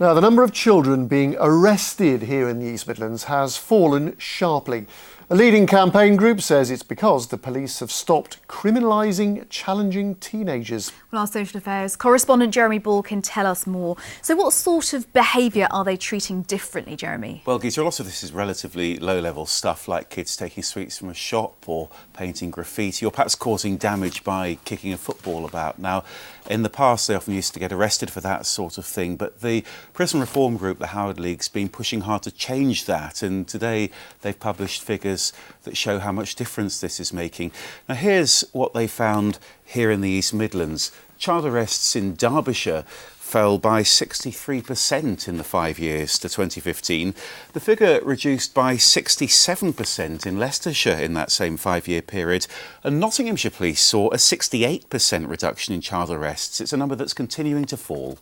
Now, the number of children being arrested here in the East Midlands has fallen sharply. A leading campaign group says it's because the police have stopped criminalising challenging teenagers. Well, our social affairs correspondent Jeremy Ball can tell us more. So what sort of behaviour are they treating differently, Jeremy? Well, Geeta, a lot of this is relatively low-level stuff like kids taking sweets from a shop or painting graffiti or perhaps causing damage by kicking a football about. Now, in the past, they often used to get arrested for that sort of thing, but the prison reform group, the Howard League's been pushing hard to change that, and today they've published figures that show how much difference this is making. Now, here's what they found here in the East Midlands. Child arrests in Derbyshire fell by 63% in the 5 years to 2015. The figure reduced by 67% in Leicestershire in that same 5-year period. And Nottinghamshire Police saw a 68% reduction in child arrests. It's a number that's continuing to fall.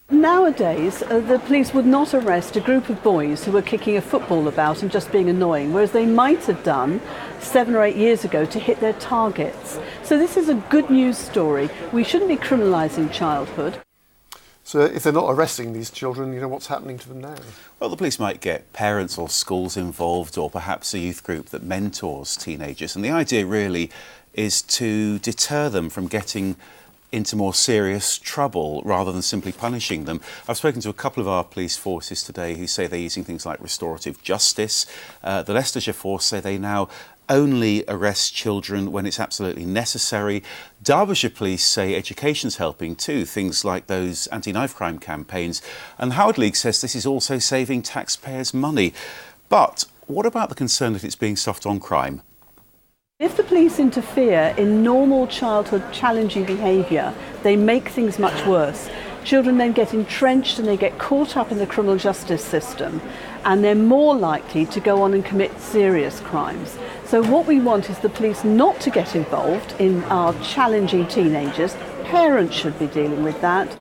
Nowadays, the police would not arrest a group of boys who were kicking a football about and just being annoying, whereas they might have done 7 or 8 years ago to hit their targets. So this is a good news story. We shouldn't be criminalising childhood. So if they're not arresting these children, you know, what's happening to them now? Well, the police might get parents or schools involved, or perhaps a youth group that mentors teenagers. And the idea really is to deter them from getting into more serious trouble rather than simply punishing them. I've spoken to a couple of our police forces today who say they're using things like restorative justice. The Leicestershire force say they now only arrest children when it's absolutely necessary. Derbyshire police say education's helping too, things like those anti-knife crime campaigns. And the Howard League says this is also saving taxpayers money. But what about the concern that it's being soft on crime? If the police interfere in normal childhood challenging behaviour, they make things much worse. Children then get entrenched and they get caught up in the criminal justice system, and they're more likely to go on and commit serious crimes. So what we want is the police not to get involved in our challenging teenagers. Parents should be dealing with that.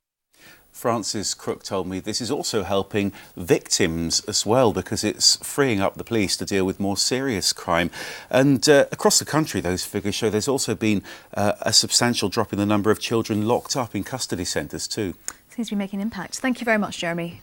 Francis Crook told me this is also helping victims as well, because it's freeing up the police to deal with more serious crime. And across the country, those figures show there's also been a substantial drop in the number of children locked up in custody centres too. Seems to be making an impact. Thank you very much, Jeremy.